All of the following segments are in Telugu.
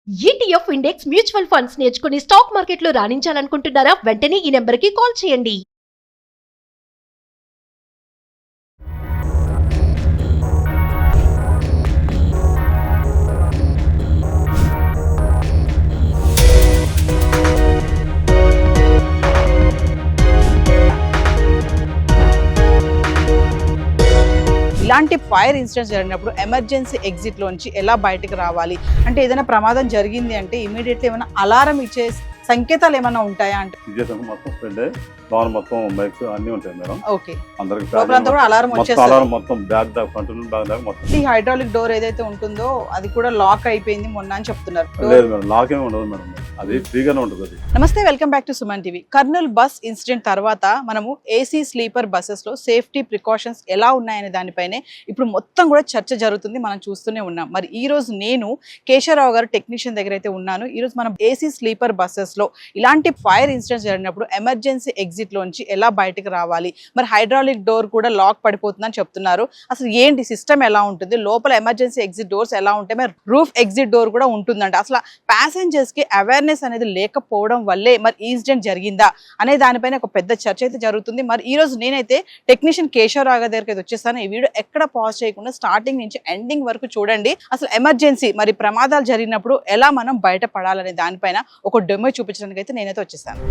ETF ఇండెక్స్ మ్యూచువల్ ఫండ్స్ నేర్చుకుని స్టాక్ మార్కెట్లో రాణించాలనుకుంటున్నారా? వెంటనే ఈ నెంబర్కి కాల్ చేయండి. ఇలాంటి ఫైర్ ఇన్సిడెంట్స్ జరిగినప్పుడు ఎమర్జెన్సీ ఎగ్జిట్ లోంచి ఎలా బయటకు రావాలి అంటే ఏదైనా ప్రమాదం జరిగింది అంటే ఇమీడియట్లీ ఏమైనా అలారం ఇచ్చే సంకేతాలు ఏమైనా ఉంటాయా అంటే మొత్తం స్ప్రెడ్ అయ్యి లోన్ మొత్తం బైక్స్ అన్ని ఉంటాయి మేడం. ఓకే, అందరికి లోపలంతా కూడా అలారం వచ్చేస్తుంది. అలారం మొత్తం బ్యాక్ దాకా కంట్రోల్ బ్యాక్ దాకా మొత్తం. ఈ హైడ్రాలిక్ డోర్ ఏదైతే ఉంటుందో అది కూడా లాక్ అయిపోయింది మొన్న అని చెప్తున్నారు. లేదు మేడం, లాక్ ఏమి ఉండదు మేడం, అది ఫ్రీగానే ఉంటుంది. అది నమస్తే, welcome back to Suman TV. Kurnool bus incident తర్వాత మనము ఏసీ స్లీపర్ బస్సెస్ లో సేఫ్టీ ప్రికాషన్స్ ఎలా ఉన్నాయనే దానిపైనే ఇప్పుడు మొత్తం కూడా చర్చ జరుగుతుంది, మనం చూస్తూనే ఉన్నాం. మరి ఈ రోజు నేను కేశవరావు గారు టెక్నీషియన్ దగ్గర అయితే ఉన్నాను. ఈ రోజు మనం ఏసీ స్లీపర్ బస్సెస్ లో ఇలాంటి ఫైర్ ఇన్సిడెంట్స్ జరిగినప్పుడు ఎమర్జెన్సీ ఎగ్జిట్ లోంచి ఎలా బయటకు రావాలి, మరి హైడ్రాలిక్ డోర్ కూడా లాక్ పడిపోతుందని చెప్తున్నారు. అసలు ఏంటి సిస్టమ్ ఎలా ఉంటుంది, లోపల ఎమర్జెన్సీ ఎగ్జిట్ డోర్స్ ఎలా ఉంటాయి, మరి రూఫ్ ఎగ్జిట్ డోర్ కూడా ఉంటుందంట. అసలు ప్యాసింజర్స్ కి అవేర్నెస్ అనేది లేకపోవడం వల్లే మరి ఈ ఇన్సిడెంట్ జరిగిందా అనే దానిపైన ఒక పెద్ద చర్చ అయితే జరుగుతుంది. మరి ఈ రోజు నేనైతే టెక్నీషియన్ కేశవరావు దగ్గరికి అయితే వచ్చేసాను. ఈ వీడియో ఎక్కడ పాజ్ చేయకుండా స్టార్టింగ్ నుంచి ఎండింగ్ వరకు చూడండి. అసలు ఎమర్జెన్సీ మరి ప్రమాదాలు జరిగినప్పుడు ఎలా మనం బయటపడాలనే దానిపైన ఒక డెమో చూపించడానికి అయితే నేనైతే వచ్చేసాను.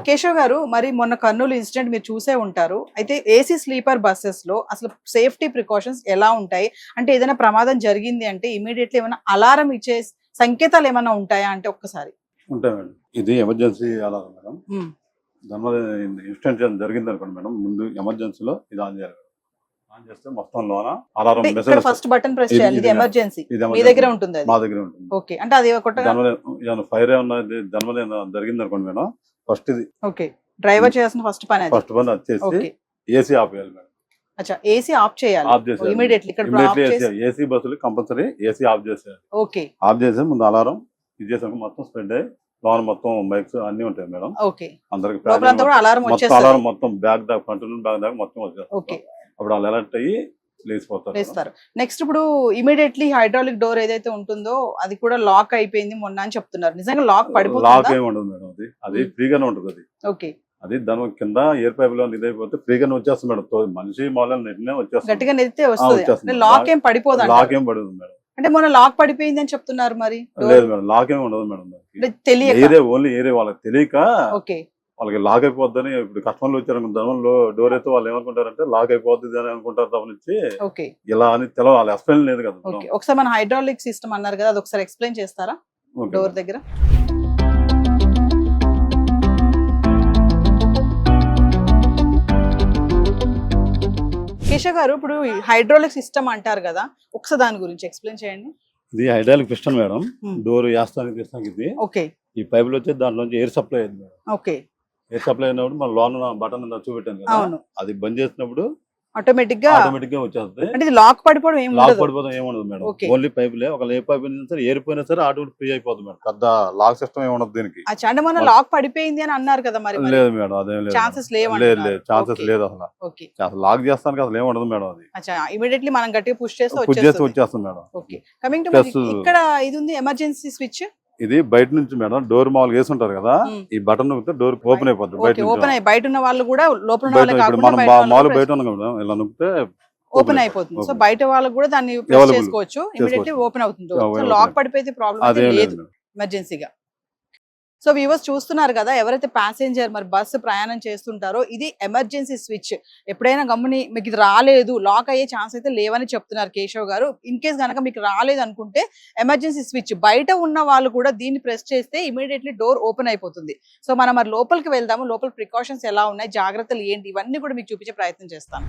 కేశవ్ గారు, మరి మొన్న కర్నూలు ఇన్సిడెంట్ మీరు చూసే ఉంటారు. అయితే ఏసీ స్లీపర్ బస్సెస్ లో అసలు సేఫ్టీ ప్రికాషన్స్ ఎలా ఉంటాయి అంటే ఏదైనా ప్రమాదం జరిగింది అంటే ఇమీడియట్లీ ఏమైనా అలారం ఇచ్చే సంకేతాలు ఏమైనా ఉంటాయా అంటే ఒక్కసారి. ఉంటాయి మేడం, ఇది ఎమర్జెన్సీ అలారం మేడం. దానివల్ల ఇన్సిడెంట్ జరిగింది అనుకోండి మేడం, ముందు ఎమర్జెన్సీలో ఇది ఆన్ చేయాలి. ఆన్ చేస్తే మొత్తం లోన alarm message first button press చేయాలి. ఇది ఎమర్జెన్సీ మీ దగ్గర ఉంటుంది, మా దగ్గర ఉంటుంది. ఓకే, అంటే అది దానివల్ల ఫైర్ ఏమన్నా దానివల్ల ఏమన్నా జరిగింది అనుకోండి మేడం, ఫస్ట్ ఇది ఓకే డ్రైవర్ చేయాల్సిన ఫస్ట్ పని వచ్చేసి ఏసీ ఆఫ్ చేయాలి మేడం. అచ్చా, ఏసీ ఆఫ్ చేయాలి ఆఫ్ చేసి ఇమిడియట్లీ. ఇక్కడ ఏసీ బస్సులు కంపల్సరీ ఏసీ ఆఫ్ చేసేయాలి. ఓకే, ఆఫ్ చేసి ముందు అలారం ఇది చేసాక మొత్తం స్ప్రెడ్ అయ్యి లోన్ మొత్తం బైక్స్ అన్ని ఉంటాయి మేడం. ఓకే, అందరికి అలారం మొత్తం బ్యాక్ దాకా కంట్రోల్ బ్యాక్ దాకా మొత్తం వచ్చేస్తారు. అప్పుడు వాళ్ళు అలర్ట్ అయ్యి లేస్తారు. నెక్స్ట్ ఇప్పుడు ఇమీడియట్లీ హైడ్రాలిక్ డోర్ ఏదైతే ఉంటుందో అది కూడా లాక్ అయిపోయింది మొన్న అని చెప్తున్నారు. నిజంగా లాక్ పడిపోతుందా? లాక్ ఏమి ఉండదు మేడం, అది ఫ్రీగానే ఉంటుంది. అది ఓకే, అది దాని కింద ఎయిర్ పైప్ లో ఇదైపోతే ఫ్రీగానే వచ్చేస్తుంది మేడం. మనిషి మామూలుగా నెట్టినే వచ్చేస్తుంది, గట్టిగా నెత్తే వస్తుంది. లాక్ ఏం పడిపోదు? లాక్ ఏం పడదు మేడం. అంటే మొన్న లాక్ పడిపోయింది అని చెప్తున్నారు. మరి లేదు మేడం, లాక్ ఏమి ఉండదు మేడం. తెలియక ఓన్లీ ఏరియా వాళ్ళకి తెలియక వాళ్ళకి లాక్ అయిపోద్దని. ఇప్పుడు కస్టమర్లు వచ్చారు దానిలో డోర్ అయితే వాళ్ళు ఏమనుకుంటారంటే లాక్ అయిపోద్ది అని అనుకుంటారు తప్ప నుంచి ఇలా అని తెలవాలి. ఎక్స్ప్లెయిన్ లేదు కదా. ఒకసారి మన హైడ్రాలిక్ సిస్టమ్ అన్నారు కదా, అది ఒకసారి ఎక్స్ప్లెయిన్ చేస్తారా డోర్ దగ్గర? కేశవ్ గారు, ఇప్పుడు హైడ్రాలిక్ సిస్టమ్ అంటారు కదా, ఒకసారి దాని గురించి ఎక్స్ప్లెయిన్ చేయండి. ఇది హైడ్రాలిక్ పిస్టన్ మేడం. డోర్ వేస్తానికి ఇది ఓకే, ఈ పైపులు వచ్చి దాంట్లోంచి ఎయిర్ సప్లై అయింది మేడం. ఓకే, ఎయిర్ సప్లై అయినప్పుడు మన లోన్ బటన్ చూపెట్టాను కదా, అది బంద్ చేసినప్పుడు ఆటోమేటిక్ గా వచ్చేస్తుంది. అంటే లాక్ పడిపోవడం ఏముండదు మేడం. ఓన్లీ పైపులే. ఒక ఏ పైపు సరే ఏరిపోయినా సరే ఆటోమేటిక్ ఫ్రీ అయిపోతుంది మేడం. పెద్ద లాక్ సిస్టమ్ ఏముండదు దీనికి. అంటే మన లాక్ పడిపోయింది అని అన్నారు కదా, మరి లేదు మేడం, అదేం లేదు. ఛాన్సెస్ లేవు? లేదు, ఛాన్సెస్ లేదు అసలు. లాక్ చేస్తానికి అసలు ఏముండదు మేడం. అది ఇమీడియట్లీ మనం గట్టిగా పుష్ చేస్తే వచ్చేస్తుంది మేడం. ఓకే, కమింగ్ టు ఇక్కడ ఇది ఉంది ఎమర్జెన్సీ స్విచ్. ఇది బయట నుంచి మేడం డోర్ మామూలుగా వేసి ఉంటారు కదా, ఈ బటన్ నొక్కితే డోర్ ఓపెన్ అయిపోతుంది. బయట ఉన్న వాళ్ళు కూడా లోపల మనం మామూలు బయట ఉన్నాం కదా, ఇలా నొక్కితే ఓపెన్ అయిపోతుంది. సో బయట వాళ్ళకు కూడా దాన్ని ప్రెస్ చేసుకోవచ్చు, ఇమిడియట్లీ ఓపెన్ అవుతుంది. సో లాక్ పడిపోతే ప్రాబ్లం లేదు ఎమర్జెన్సీగా. సో వ్యూవర్స్ చూస్తున్నారు కదా, ఎవరైతే ప్యాసింజర్ మరి బస్సు ప్రయాణం చేస్తుంటారో ఇది ఎమర్జెన్సీ స్విచ్. ఎప్పుడైనా గమ్ముని మీకు ఇది రాలేదు, లాక్ అయ్యే ఛాన్స్ అయితే లేవని చెప్తున్నారు కేశవ్ గారు. ఇన్ కేస్ కనుక మీకు రాలేదు అనుకుంటే ఎమర్జెన్సీ స్విచ్ బయట ఉన్న వాళ్ళు కూడా దీన్ని ప్రెస్ చేస్తే ఇమీడియట్లీ డోర్ ఓపెన్ అయిపోతుంది. సో మనం మరి లోపలికి వెళ్దాము, లోపల ప్రికాషన్స్ ఎలా ఉన్నాయి, జాగ్రత్తలు ఏంటి, ఇవన్నీ కూడా మీకు చూపించే ప్రయత్నం చేస్తాను.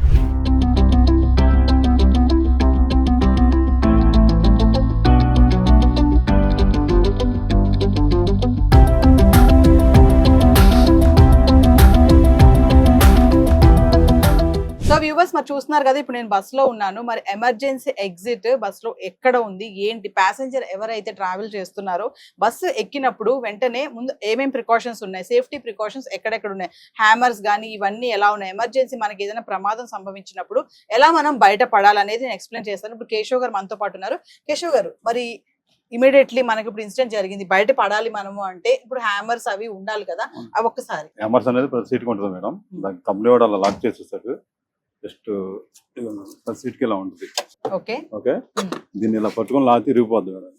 వ్యూవర్స్ మరి చూస్తున్నారు కదా, ఇప్పుడు నేను బస్ లో ఉన్నాను. మరి ఎమర్జెన్సీ ఎగ్జిట్ బస్ లో ఎక్కడ ఉంది ఏంటి, ప్యాసింజర్ ఎవరైతే ట్రావెల్ చేస్తున్నారో బస్సు ఎక్కినప్పుడు వెంటనే ముందు ఏమేం ప్రికాషన్స్ ఉన్నాయి, సేఫ్టీ ప్రికాషన్స్ ఎక్కడెక్కడ ఉన్నాయి, హ్యామర్స్ కానీ ఇవన్నీ ఎలా ఉన్నాయి, ఎమర్జెన్సీ మనకి ఏదైనా ప్రమాదం సంభవించినప్పుడు ఎలా మనం బయట పడాలనేది నేను ఎక్స్ప్లెయిన్ చేస్తాను. ఇప్పుడు కేశవ్ గారు మనతో పాటు ఉన్నారు. కేశవ్ గారు, మరి ఇమీడియట్లీ మనకి ఇప్పుడు ఇన్సిడెంట్ జరిగింది, బయట పడాలి మనము అంటే ఇప్పుడు హ్యామర్స్ అవి ఉండాలి కదా, అవి ఒక్కసారి. హ్యామర్స్ అనేది ప్రతి సీట్ కి ఉంటుంది మేడం. దానికి కంపెనీ వాడు అలా లాక్ చేసేస్తాడు. జస్ట్ ప్రతి సీట్ కి ఇలా ఉంటుంది. ఓకే ఓకే, దీన్ని ఇలా పట్టుకొని లాగి తిరిగిపోద్ది మేడం.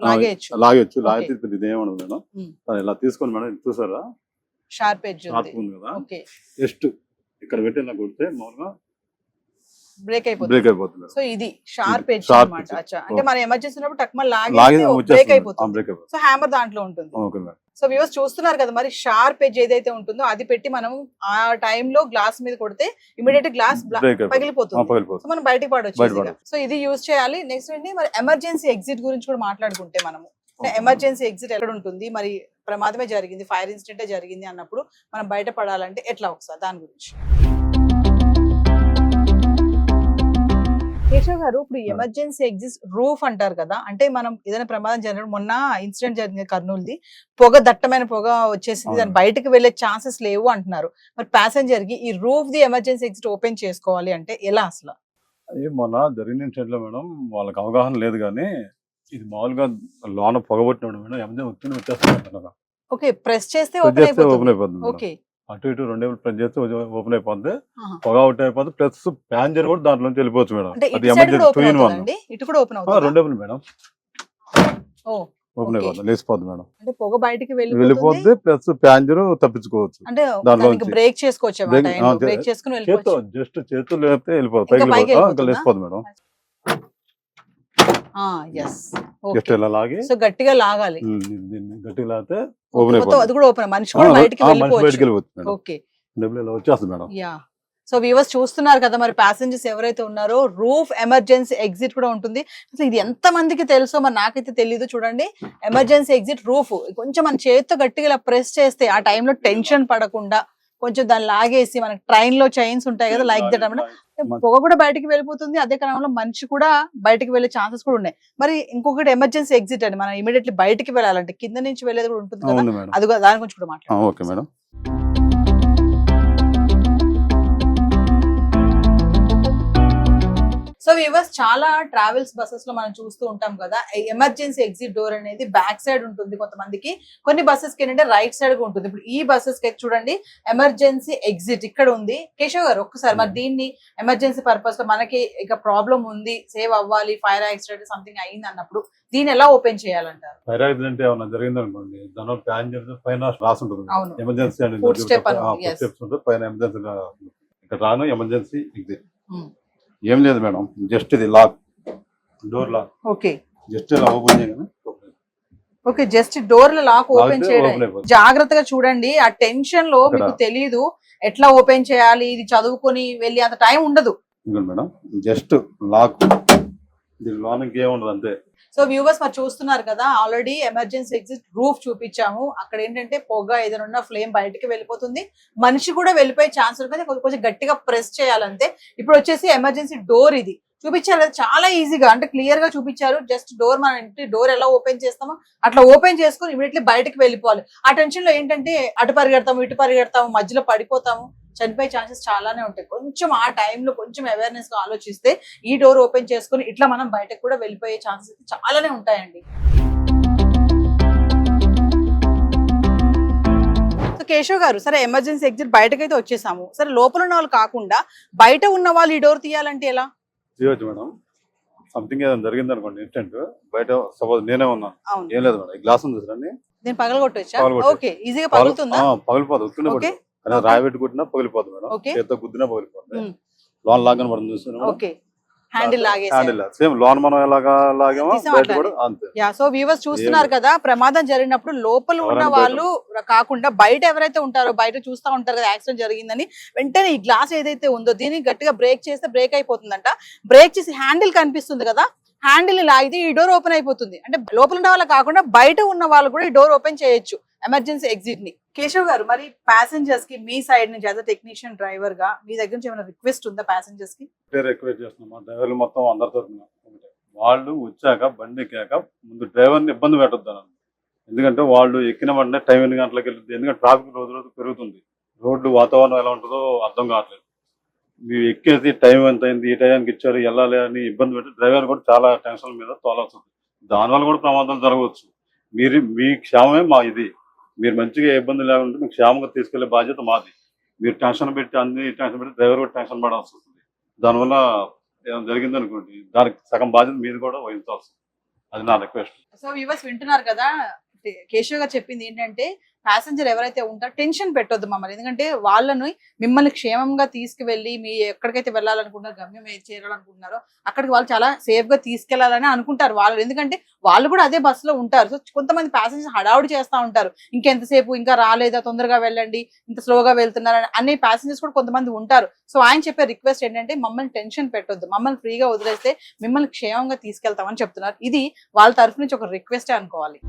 లాగేయచ్చు, లాగితే ఇదేముండదు మేడం. ఇలా తీసుకొని మేడం చూసారా, షార్ప్ ఎడ్జ్ ఉంది కదా, జస్ట్ ఇక్కడ పెట్టి ఇలా కొడితే మామూలుగా బ్రేక్ అయిపోతుంది. సో ఇది షార్ప్ ఎడ్జ్ అన్నమాట. అంటే మన ఎమర్జెన్సీ ఉన్నప్పుడు టక్మన్ లాగి బ్రేక్ అయిపోతుంది. సో హ్యామర్ దాంట్లో ఉంటుంది. సో వ్యూవర్స్ చూస్తున్నారు కదా, మరి షార్ప్ ఎడ్జ్ ఏదైతే ఉంటుందో అది పెట్టి మనం ఆ టైంలో గ్లాస్ మీద కొడితే ఇమీడియట్ గ్లాస్ పగిలిపోతుంది. సో మనం బయటకు పడవచ్చు. సో ఇది యూజ్ చేయాలి. నెక్స్ట్ ఏంటి, మరి ఎమర్జెన్సీ ఎగ్జిట్ గురించి కూడా మాట్లాడుకుంటే మనము ఎమర్జెన్సీ ఎగ్జిట్ ఎక్కడ ఉంటుంది, మరి ప్రమాదమే జరిగింది, ఫైర్ ఇన్సిడెంటే జరిగింది అన్నప్పుడు మనం బయట పడాలంటే ఎట్లా, ఒకసారి దాని గురించి. కేశవ్ గారు, ఇప్పుడు ఎమర్జెన్సీ ఎగ్జిట్ రూఫ్ అంటారు కదా, అంటే మనం ఏదైనా ప్రమాదం జరిగినప్పుడు, మొన్న ఇన్సిడెంట్ జరిగింది కర్నూలుది, దట్టమైన పొగ వచ్చేసింది, దాని బయటకు వెళ్లే ఛాన్సెస్ లేవు అంటున్నారు. మరి ప్యాసింజర్ కి ఈ roof the emergency exit open చేసుకోవాలి అంటే ఎలా అసలు? మొన్న జరిగిన ఇన్సిడెంట్ లో మేడం వాళ్ళకి అవగాహన లేదు, కానీ ఇది మామూలుగా లోన పొగబట్టినాడు మేడం, ఎమర్జెన్సీ వచ్చేస్తాను. ఓకే, ప్రెస్ చేస్తే ఓపెన్ అయిపోతుంది. ఓకే, అటు ఇటు రెండే ప్రెస్ చేస్తే ఓపెన్ అయిపోద్ది, పొగ అవుట్ అయిపోతుంది. ప్లస్ ప్యాసింజర్ కూడా దాంట్లో నుంచి వెళ్ళిపోవచ్చు మేడం. అది ఎమర్జెన్సీ రెండే మేడం, ఓపెన్ అయిపోతుంది, లేచిపోద్ది మేడం. అంటే పొగ బయటికి వెళ్ళిపోద్ది, ప్లస్ ప్యాసింజర్ తప్పించుకోవచ్చు. అంటే దాంట్లో బ్రేక్ చేసుకోవచ్చు, జస్ట్ చేతులు లేపితే వెళ్ళిపోతుంది, పైకి లేచిపోద్ది మేడం. జస్ట్ ఇలా లాగి గట్టిగా లాగాలి, గట్టిగా లాగితే ఓపెన్ అయిపోతుంది. అది కూడా ఓపెన్, మనిషి కూడా బయటికి వెళ్ళిపోవచ్చు. ఓకే, వచ్చేస్తుంది మేడం. యా. సో వ్యూవర్స్ చూస్తున్నారు కదా, మరి ప్యాసింజర్స్ ఎవరైతే ఉన్నారో రూఫ్ ఎమర్జెన్సీ ఎగ్జిట్ కూడా ఉంటుంది. అసలు ఇది ఎంత మందికి తెలుసో మరి నాకైతే తెలియదు. చూడండి, ఎమర్జెన్సీ ఎగ్జిట్ రూఫ్ కొంచెం మన చేతితో గట్టిగా ఇలా ప్రెస్ చేస్తే ఆ టైంలో టెన్షన్ పడకుండా కొంచెం దాన్ని లాగేసి, మనకి ట్రైన్ లో చైన్స్ ఉంటాయి కదా, లైక్ దట్ అన్నమాట, పొగ కూడా బయటకి వెళ్ళిపోతుంది, అదే క్రమంలో మనిషి కూడా బయటకి వెళ్ళే ఛాన్సెస్ కూడా ఉన్నాయి. మరి ఇంకొకటి ఎమర్జెన్సీ ఎగ్జిట్ అండి, మనం ఇమీడియట్లీ బయటికి వెళ్ళాలంటే కింద నుంచి వెళ్ళేది కూడా ఉంటుంది కదా, అది దాని గురించి కూడా మాట్లాడాలి. సో వ్యూవర్స్, చాలా ట్రావెల్స్ బస్సెస్ లో మనం చూస్తూ ఉంటాం కదా, ఎమర్జెన్సీ ఎగ్జిట్ డోర్ అనేది బ్యాక్ సైడ్ ఉంటుంది కొంతమందికి, కొన్ని బస్సెస్ కి ఏంటంటే రైట్ సైడ్ గా ఉంటుంది. ఇప్పుడు ఈ బస్సెస్ కి చూడండి ఎమర్జెన్సీ ఎగ్జిట్ ఇక్కడ ఉంది. కేశవ్ గారు, ఒక్కసారి మరి దీన్ని ఎమర్జెన్సీ పర్పస్ లో మనకి ఇక ప్రాబ్లం ఉంది, సేవ్ అవ్వాలి, ఫైర్ యాక్సిడెంట్ సంథింగ్ అయింది అన్నప్పుడు దీన్ని ఎలా ఓపెన్ చేయాలంటారు? ఫైర్ యాక్సిడెంట్ ఏమైనా జరిగింది అనుకోండి, దానిలో ప్యాసింజర్ పైన రాసి ఉంటుంది ఎమర్జెన్సీ అని, పైన ఎమర్జెన్సీ ఇక్కడ రాను ఎమర్జెన్సీ ఎగ్జిట్. ఏం లేదు మేడం, జస్ట్ ఇది lock, door lock. Okay, just ఇలా ఓపెన్ చేయగానే okay, just door lock open చేయడం. జాగ్రత్తగా చూడండి, ఆ టెన్షన్ లో మీకు తెలియదు ఎట్లా ఓపెన్ చేయాలి, ఇది చదువుకొని వెళ్ళి అంత టైం ఉండదు మేడం. జస్ట్ లాక్, దీని లోనికి ఏముండదు అంతే. సో వ్యూవర్స్ మరి చూస్తున్నారు కదా, ఆల్రెడీ ఎమర్జెన్సీ ఎగ్జిట్ రూఫ్ చూపించాము. అక్కడ ఏంటంటే పొగ ఏదైనా ఫ్లేమ్ బయటకి వెళ్ళిపోతుంది, మనిషి కూడా వెళ్ళిపోయే ఛాన్స్ ఉంటుంది, కొంచెం గట్టిగా ప్రెస్ చేయాలంతే. ఇప్పుడు వచ్చేసి ఎమర్జెన్సీ డోర్ ఇది చూపించారు కదా, చాలా ఈజీగా, అంటే క్లియర్ గా చూపించారు. జస్ట్ డోర్, మన ఇంటి డోర్ ఎలా ఓపెన్ చేస్తామో అట్లా ఓపెన్ చేసుకుని ఇమీడియట్లీ బయటకు వెళ్ళిపోవాలి. ఆ టెన్షన్ లో ఏంటంటే అటు పరిగెడతాము, ఇటు పరిగెడతాము, మధ్యలో పడిపోతాము, చనిపోయే ఛాన్సెస్ చాలానే ఉంటాయి. కొంచెం ఆ టైంలో కొంచెం అవేర్నెస్ గా ఆలోచిస్తే ఈ డోర్ ఓపెన్ చేసుకుని ఇట్లా మనం బయటకు కూడా వెళ్ళిపోయే ఛాన్సెస్ చాలానే ఉంటాయండి. సో కేశవ్ గారు, సరే ఎమర్జెన్సీ ఎగ్జిట్ బయటకైతే వచ్చేసాము, సరే లోపల ఉన్న వాళ్ళు కాకుండా బయట ఉన్న వాళ్ళు ఈ డోర్ తీయాలంటే ఎలా? తీయవచ్చు మేడం. సంథింగ్ ఏదైనా జరిగింది అనుకోండి ఇన్స్టెంట్, బయట సపోజ్ నేనే ఉన్నాను, ఏం లేదు మేడం, ఈ గ్లాస్ ఉంది చూడండి, నేను పగలగొట్టొచ్చా? ఓకే, ఈజీగా పగులుతుందా? పగిలిపోదు, రాయి పెట్టి కొట్టినా పగిలిపోతుంది మేడం, చేతితో గుద్దినా పగిలిపోతుంది. లోన్ లాగా పడుతుంది చూస్తున్నాం, హ్యాండిల్ సేమ్ లోన్ మనం ఎలాగా లాగామో అంతే. సో వ్యూవర్స్ చూస్తున్నారు కదా, ప్రమాదం జరిగినప్పుడు లోపల ఉన్న వాళ్ళు కాకుండా బయట ఎవరైతే ఉంటారో, బయట చూస్తూ ఉంటారు కదా యాక్సిడెంట్ జరిగిందని, వెంటనే ఈ గ్లాస్ ఏదైతే ఉందో దీన్ని గట్టిగా బ్రేక్ చేస్తే బ్రేక్ అయిపోతుందంట. బ్రేక్ చేసి హ్యాండిల్ కనిపిస్తుంది కదా, హ్యాండిల్ లాగితే ఈ డోర్ ఓపెన్ అయిపోతుంది. అంటే లోపల ఉన్న వాళ్ళు కాకుండా బయట ఉన్న వాళ్ళు కూడా ఈ డోర్ ఓపెన్ చేయొచ్చు. ఎమర్జెన్సీ ఎగ్జిట్ ని. కేశవ్ గారు, మరి ప్యాసింజర్స్ కి మీ సైడ్ నుంచి యాజ్ అ టెక్నీషియన్ డ్రైవర్ గా మీ దగ్గర నుంచి ఏమైనా రిక్వెస్ట్ ఉందా ప్యాసింజర్స్ కి? రిక్వెస్ట్ చేస్తున్నాం డ్రైవర్లు మొత్తం అందరి తరఫున. వాళ్ళు వచ్చాక బండి ఎక్కాక ముందు డ్రైవర్ని ఇబ్బంది పెట్టొద్దాను. ఎందుకంటే వాళ్ళు ఎక్కిన వెంటనే టైం 8 గంటలకు వెళ్తుంది. ఎందుకంటే ట్రాఫిక్ రోజు రోజు పెరుగుతుంది. రోడ్డు వాతావరణం ఎలా ఉంటుందో అర్థం కావట్లేదు. మీరు ఎక్కేసి టైం ఎంత అయింది, ఈ టైంకి ఇచ్చారు, వెళ్ళాలి అని ఇబ్బంది పెట్టి డ్రైవర్ కూడా చాలా టెన్షన్ మీద తోలాల్సి ఉంటుంది. దానివల్ల కూడా ప్రమాదాలు జరగవచ్చు. మీ క్షేమమే మా ఇది. మీరు మంచిగా ఇబ్బంది లేకుంటే మీకు క్షేమంగా తీసుకెళ్లే బాధ్యత మాది. మీరు టెన్షన్ పెట్టి అన్ని టెన్షన్ పెట్టి డ్రైవర్ కూడా టెన్షన్ పడాల్సి వస్తుంది. దానివల్ల ఏమైనా జరిగింది అనుకోండి, దానికి సగం బాధ్యత మీరు కూడా వహించాల్సి వస్తుంది. అది నా రిక్వెస్ట్. సో వ్యూవర్స్ వింటున్నారు కదా, కేశవ్ గారు చెప్పింది ఏంటంటే ప్యాసింజర్ ఎవరైతే ఉంటారో టెన్షన్ పెట్టొద్దు మమ్మల్ని. ఎందుకంటే వాళ్ళని మిమ్మల్ని క్షేమంగా తీసుకువెళ్ళి మీ ఎక్కడికైతే వెళ్ళాలనుకుంటున్నారో, గమ్యం చేరాలనుకుంటున్నారో అక్కడికి వాళ్ళు చాలా సేఫ్ గా తీసుకెళ్లాలని అనుకుంటారు వాళ్ళు. ఎందుకంటే వాళ్ళు కూడా అదే బస్సులో ఉంటారు. సో కొంతమంది ప్యాసింజర్స్ హడావుడి చేస్తూ ఉంటారు, ఇంకెంతసేపు, ఇంకా రాలేదా, తొందరగా వెళ్ళండి, ఇంత స్లోగా వెళ్తున్నారు అనే ప్యాసింజర్స్ కూడా కొంతమంది ఉంటారు. సో ఆయన చెప్పే రిక్వెస్ట్ ఏంటంటే మమ్మల్ని టెన్షన్ పెట్టొద్దు, మమ్మల్ని ఫ్రీగా వదిలేస్తే మిమ్మల్ని క్షేమంగా తీసుకెళ్తామని చెప్తున్నారు. ఇది వాళ్ళ తరఫు నుంచి ఒక రిక్వెస్టే అనుకోవాలి.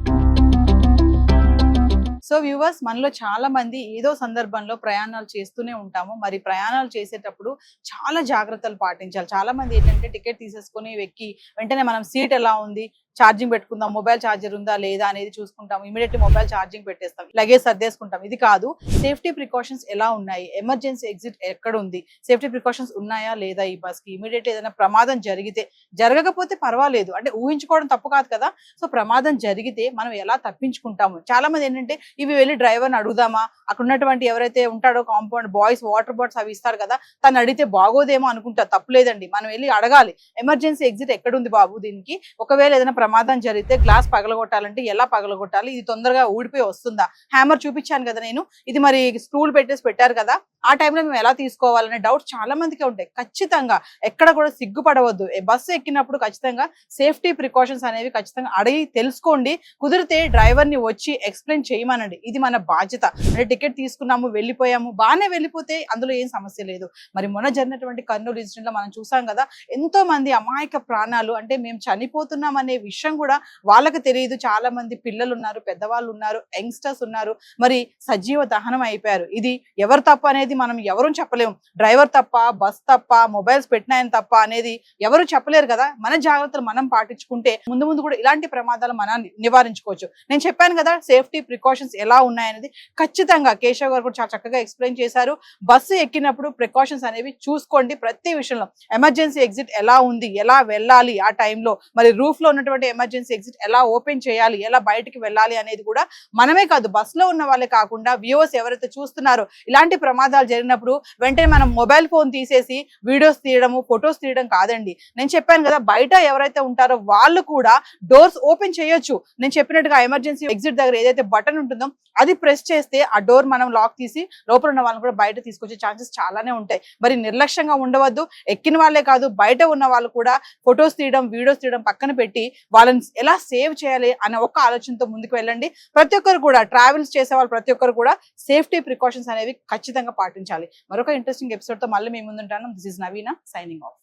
సో వ్యూవర్స్, మనలో చాలా మంది ఏదో సందర్భంలో ప్రయాణాలు చేస్తూనే ఉంటాము. మరి ప్రయాణాలు చేసేటప్పుడు చాలా జాగ్రత్తలు పాటించాలి. చాలా మంది ఏంటంటే టికెట్ తీసేసుకొని ఎక్కి వెంటనే మనం సీట్ ఎలా ఉంది, ఛార్జింగ్ పెట్టుకుందాం, మొబైల్ ఛార్జర్ ఉందా లేదా అనేది చూసుకుంటాం, ఇమీడియట్లీ మొబైల్ ఛార్జింగ్ పెట్టేస్తాం, లగేజ్ సర్దేసుకుంటాం. ఇది కాదు. సేఫ్టీ ప్రికాషన్స్ ఎలా ఉన్నాయి, ఎమర్జెన్సీ ఎగ్జిట్ ఎక్కడ ఉంది, సేఫ్టీ ప్రికాషన్స్ ఉన్నాయా లేదా ఈ బస్ కి, ఇమీడియట్లీ ఏదైనా ప్రమాదం జరిగితే, జరగకపోతే పర్వాలేదు, అంటే ఊహించుకోవడం తప్పు కాదు కదా. సో ప్రమాదం జరిగితే మనం ఎలా తప్పించుకుంటాము. చాలా మంది ఏంటంటే ఇవి వెళ్ళి డ్రైవర్ని అడుగుదామా, అక్కడ ఉన్నటువంటి ఎవరైతే ఉంటాడో కాంపౌండ్ బాయ్స్ వాటర్ బాటిల్స్ అవి ఇస్తారు కదా, తను అడిగితే బాగోదేమో అనుకుంటా. తప్పులేదండి, మనం వెళ్ళి అడగాలి ఎమర్జెన్సీ ఎగ్జిట్ ఎక్కడుంది బాబు దీనికి, ఒకవేళ ఏదైనా ప్రమాదం జరిగితే గ్లాస్ పగలగొట్టాలంటే ఎలా పగలగొట్టాలి, ఇది తొందరగా ఊడిపోయి వస్తుందా, హ్యామర్ చూపించాను కదా నేను, ఇది మరి స్క్రూలు పెట్టారు కదా, ఆ టైంలో మేము ఎలా తీసుకోవాలనే డౌట్స్ చాలా మందికి ఉంటాయి. ఖచ్చితంగా ఎక్కడ కూడా సిగ్గుపడవద్దు. బస్సు ఎక్కినప్పుడు ఖచ్చితంగా సేఫ్టీ ప్రికాషన్స్ అనేవి ఖచ్చితంగా అడిగి తెలుసుకోండి. కుదిరితే డ్రైవర్ ని వచ్చి ఎక్స్ప్లెయిన్ చేయమనండి. ఇది మన బాధ్యత. అంటే టికెట్ తీసుకున్నాము, వెళ్ళిపోయాము, బాగానే వెళ్ళిపోతే అందులో ఏం సమస్య లేదు. మరి మొన్న జరిగినటువంటి కర్నూలు ఇన్సిడెంట్ లో మనం చూసాం కదా, ఎంతో మంది అమాయక ప్రాణాలు, అంటే మేము చనిపోతున్నాం అనే విషయం కూడా వాళ్ళకి తెలియదు. చాలా మంది పిల్లలు ఉన్నారు, పెద్దవాళ్ళు ఉన్నారు, యంగ్స్టర్స్ ఉన్నారు, మరి సజీవ దహనం అయిపోయారు. ఇది ఎవరు తప్ప అనేది మనం ఎవరూ చెప్పలేము. డ్రైవర్ తప్ప, బస్ తప్ప, మొబైల్స్ పెట్టినాయని తప్ప అనేది ఎవరు చెప్పలేరు కదా. మన జాగ్రత్తలు మనం పాటించుకుంటే ముందు ముందు కూడా ఇలాంటి ప్రమాదాలు మనం నివారించుకోవచ్చు. నేను చెప్పాను కదా సేఫ్టీ ప్రికాషన్స్ ఎలా ఉన్నాయనేది. ఖచ్చితంగా కేశవ్ గారు కూడా చాలా చక్కగా ఎక్స్ప్లెయిన్ చేశారు. బస్సు ఎక్కినప్పుడు ప్రికాషన్స్ అనేవి చూసుకోండి. ప్రతి విషయంలో ఎమర్జెన్సీ ఎగ్జిట్ ఎలా ఉంది, ఎలా వెళ్ళాలి ఆ టైంలో, మరి రూఫ్ లో ఉన్నటువంటి ఎమర్జెన్సీ ఎగ్జిట్ ఎలా ఓపెన్ చేయాలి, ఎలా బయటికి వెళ్ళాలి అనేది కూడా మనమే కాదు, బస్సులో ఉన్న వాళ్ళే కాకుండా వ్యూవర్స్ ఎవరైతే చూస్తున్నారో, ఇలాంటి ప్రమాదాలు జరిగినప్పుడు వెంటనే మనం మొబైల్ ఫోన్ తీసేసి వీడియోస్ తీయడము, ఫొటోస్ తీయడం కాదండి. నేను చెప్పాను కదా, బయట ఎవరైతే ఉంటారో వాళ్ళు కూడా డోర్స్ ఓపెన్ చేయొచ్చు. నేను చెప్పినట్టుగా ఎమర్జెన్సీ ఎగ్జిట్ దగ్గర ఏదైతే బటన్ ఉంటుందో అది ప్రెస్ చేస్తే ఆ డోర్ మనం లాక్ తీసి లోపల ఉన్న వాళ్ళని కూడా బయట తీసుకొచ్చే ఛాన్సెస్ చాలానే ఉంటాయి. మరి నిర్లక్ష్యంగా ఉండవద్దు. ఎక్కిన వాళ్ళే కాదు, బయట ఉన్న వాళ్ళు కూడా ఫొటోస్ తీయడం, వీడియోస్ తీయడం పక్కన పెట్టి వాళ్ళని ఎలా సేవ్ చేయాలి అనే ఒక ఆలోచనతో ముందుకు వెళ్ళండి. ప్రతి ఒక్కరు కూడా, ట్రావెల్స్ చేసే వాళ్ళు ప్రతి ఒక్కరు కూడా సేఫ్టీ ప్రికాషన్స్ అనేవి ఖచ్చితంగా పాటించాలి. మరొక ఇంట్రెస్టింగ్ ఎపిసోడ్ తో మళ్ళీ మేము ముందుంటాను. This is Naveena signing of.